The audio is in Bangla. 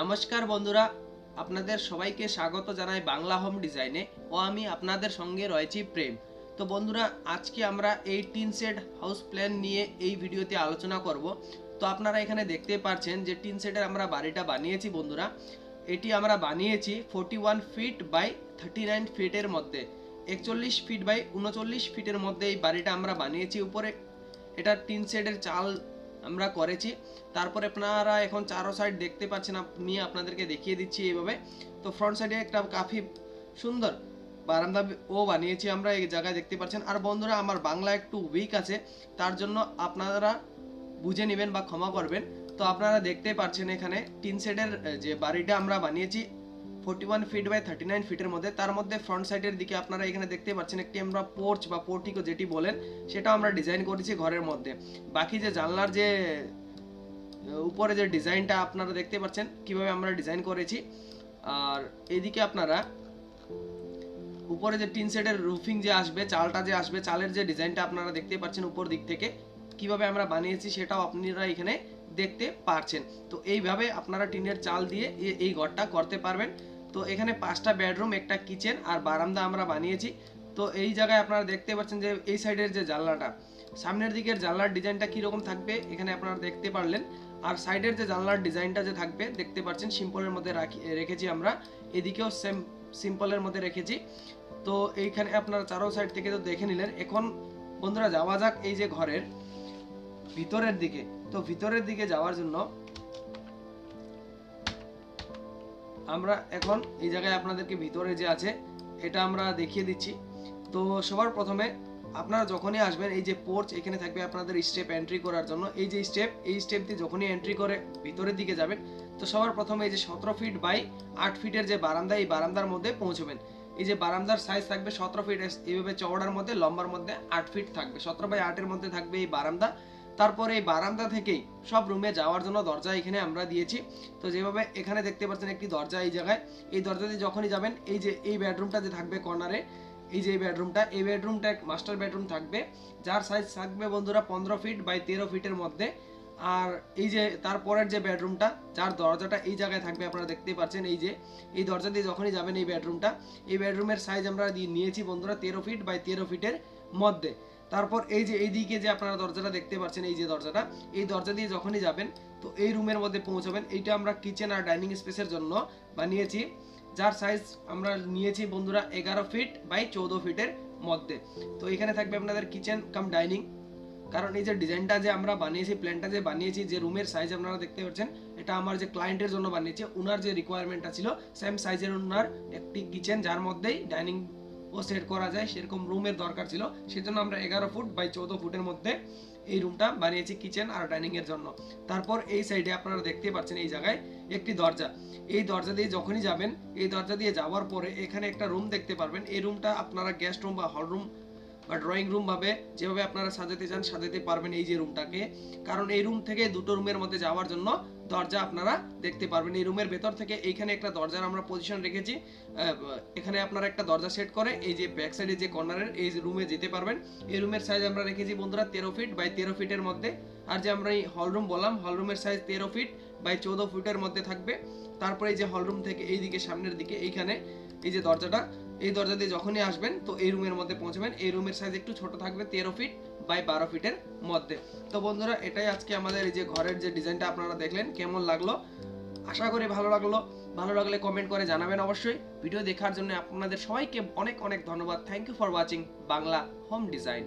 নমস্কার বন্ধুরা, আপনাদের সবাইকে স্বাগত জানাই বাংলা হোম ডিজাইনে ও আমি আপনাদের সঙ্গে রয়েছি প্রেম। তো বন্ধুরা, আজকে আমরা এই টিন শেড হাউস প্ল্যান নিয়ে এই ভিডিওতে আলোচনা করব। তো আপনারা এখানে দেখতে পাচ্ছেন যে টিন শেডের আমরা বাড়িটা বানিয়েছি বন্ধুরা। এটি আমরা বানিয়েছি 41 ফিট বাই 39 ফিটের মধ্যে, 41 ফিট বাই 39 ফিটের মধ্যে এই বাড়িটা আমরা বানিয়েছি। উপরে এটা টিন শেডের চাল আমরা করেছি। তারপরে আপনারা এখন চারো সাইড দেখতে পাচ্ছেন, আমি আপনাদেরকে দেখিয়ে দিচ্ছি এইভাবে। তো ফ্রন্ট সাইডে একটা কাফি সুন্দর বারান্দা ও বানিয়েছি আমরা এই জায়গায় দেখতে পাচ্ছেন। আর বন্ধুরা, আমার বাংলা একটু উইক আছে, তার জন্য আপনারা বুঝে নেবেন বা ক্ষমা করবেন। তো আপনারা দেখতে পাচ্ছেন এখানে টিন শেডের যে বাড়িটা আমরা বানিয়েছি 41 ফিট বাই 39 ফিটের মধ্যে। তার মধ্যে ফ্রন্ট সাইডের দিকে আপনারা এখানে দেখতে পাচ্ছেন একটি আমরা পোর্চ বা পোর্টিকো যেটি বলেন সেটা আমরা ডিজাইন করেছি ঘরের মধ্যে। বাকি যে জানলার যে উপরে যে ডিজাইনটা আপনারা দেখতে পাচ্ছেন কিভাবে আমরা ডিজাইন করেছি। আর এদিকে আপনারা উপরে যে টিন শেডের রুফিং যে আসবে, চালটা যে আসবে, চালের যে ডিজাইনটা আপনারা দেখতে পাচ্ছেন উপর দিক থেকে কিভাবে আমরা বানিয়েছি সেটাও আপনারা এখানে দেখতে পাচ্ছেন। তো এইভাবে আপনারা টিনের চাল দিয়ে এই ঘরটা করতে পারবেন। তো এখানে 5টা বেডরুম, একটা কিচেন আর বারান্দা আমরা বানিয়েছি। তো এই জায়গায় আপনারা দেখতে পাচ্ছেন যে এই সাইডের যে জানলাটা, সামনের দিকের জানলার ডিজাইনটা কীরকম থাকবে এখানে আপনারা দেখতে পারলেন। আর সাইডের যে জানলার ডিজাইনটা যে থাকবে দেখতে পাচ্ছেন সিম্পলের মধ্যে রেখেছি আমরা, এদিকেও সেম সিম্পলের মধ্যে রেখেছি। তো এইখানে আপনারা চারো সাইড থেকে তো দেখে নিলেন। এখন বন্ধুরা যাওয়া যাক এই যে ঘরের ভিতরের দিকে। তো ভিতরের দিকে যাওয়ার জন্য আমরা এখন এই জায়গায় আপনাদেরকে ভিতরে যে আছে এটা আমরা দেখিয়ে দিচ্ছি। তো সবার প্রথমে আপনারা যখনই আসবেন এই যে পোর্চ এখানে থাকবে আপনাদের স্টেপ এন্ট্রি করার জন্য। এই যে এই স্টেপ দিয়ে যখনই এন্ট্রি করে ভিতরের দিকে যাবেন, তো সবার প্রথমে এই যে 17 ফিট বাই 8 ফিটের যে বারান্দা, এই বারান্দার মধ্যে পৌঁছবেন। এই যে বারান্দার সাইজ থাকবে 17 ফিট, এইভাবে চওড়ার মধ্যে, লম্বার মধ্যে 8 ফিট থাকবে, 17 বাই 8 এর মধ্যে থাকবে এই বারান্দা। তারপরে এই বারান্দা থেকেই সব রুমে যাওয়ার জন্য দরজা এখানে আমরা দিয়েছি। তো যেভাবে এখানে দেখতে পাচ্ছেন একটি দরজা এই জায়গায়, এই দরজা দিয়ে যখনই যাবেন এই যে এই বেডরুমটা যে থাকবে কর্নারে, এই যে এই বেডরুমটা মাস্টার বেডরুম থাকবে, যার সাইজ থাকবে বন্ধুরা 15 ফিট বাই 13 ফিটের মধ্যে। আর এই যে তারপরের যে বেডরুমটা, যার দরজাটা এই জায়গায় থাকবে আপনারা দেখতেই পাচ্ছেন, এই যে এই দরজা দিয়ে যখনই যাবেন এই বেডরুমের সাইজ আমরা নিয়েছি বন্ধুরা 13 ফিট বাই 13 ফিটের মধ্যে। তারপর এই যে এইদিকে যে আপনারা দরজাটা দেখতে পাচ্ছেন, এই যে দরজাটা, এই দরজা দিয়ে যখনই যাবেন তো এই রুমের মধ্যে পৌঁছাবেন। এইটা আমরা কিচেন আর ডাইনিং স্পেসের জন্য বানিয়েছি, যার সাইজ আমরা নিয়েছি বন্ধুরা 11 ফিট বাই 14 ফিটের মধ্যে। তো এখানে থাকবে আপনাদের কিচেন কাম ডাইনিং। কারণ এই যে ডিজাইনটা যে আমরা বানিয়েছি, প্ল্যানটা যে বানিয়েছি, যে রুমের সাইজ আপনারা দেখতে পাচ্ছেন, এটা আমার যে ক্লায়েন্টের জন্য বানিয়েছি, ওনার যে রিকোয়ারমেন্টটা ছিল সেম সাইজের ওনার একটি কিচেন, যার মধ্যেই ডাইনিং ও সেট করা যায় সেরকম রুমের দরকার ছিল। সেজন্য আমরা 11 ফুট বাই 14 ফুটের মধ্যে এই রুমটা বানিয়েছি কিচেন আর ডাইনিং এর জন্য। তারপর এই সাইডে আপনারা দেখতে পাচ্ছেন এই জায়গায় একটি দরজা, এই দরজা দিয়ে যখনই যাবেন, এই দরজা দিয়ে যাওয়ার পরে এখানে একটা রুম দেখতে পারবেন। এই রুমটা আপনারা গেস্ট রুম বা হল রুম বা ড্রয়িং রুম ভাবে যেভাবে আপনারা সাজাতে চান সাজাতে পারবেন এই যে রুমটাকে। কারণ এই রুম থেকে দুটো রুমের মধ্যে যাওয়ার জন্য দরজা আপনারা দেখতে পারবেন। এই রুমের ভেতর থেকে এইখানে একটা দরজার আমরা পজিশন রেখেছি, এখানে আপনারা একটা দরজা সেট করে এই যে ব্যাক সাইডে যে কর্নারের এই রুমে যেতে পারবেন। এই রুমের সাইজ আমরা রেখেছি বন্ধুরা 13 ফিট বাই 13 ফিটের মধ্যে। আর যে আমরা এই হল রুম বললাম, হল রুমের সাইজ 13 ফিট বাই 14 ফিটের মধ্যে থাকবে। তারপরে এই যে হল রুম থেকে এই দিকে সামনের দিকে এইখানে এই যে দরজাটা, এই দরজা দিয়ে যখনই আসবেন তো এই রুমের মধ্যে পৌঁছবেন। এই রুমের সাইজ একটু ছোট থাকবে 13 ফিট বাই 12 ফিটের মধ্যে। তো বন্ধুরা, এটাই আজকে আমাদের এই যে ঘরের যে ডিজাইনটা আপনারা দেখলেন, কেমন লাগলো আশা করি ভালো লাগলো। ভালো লাগলে কমেন্ট করে জানাবেন অবশ্যই। ভিডিও দেখার জন্য আপনাদের সবাইকে অনেক অনেক ধন্যবাদ। Thank you for watching Bangla home design.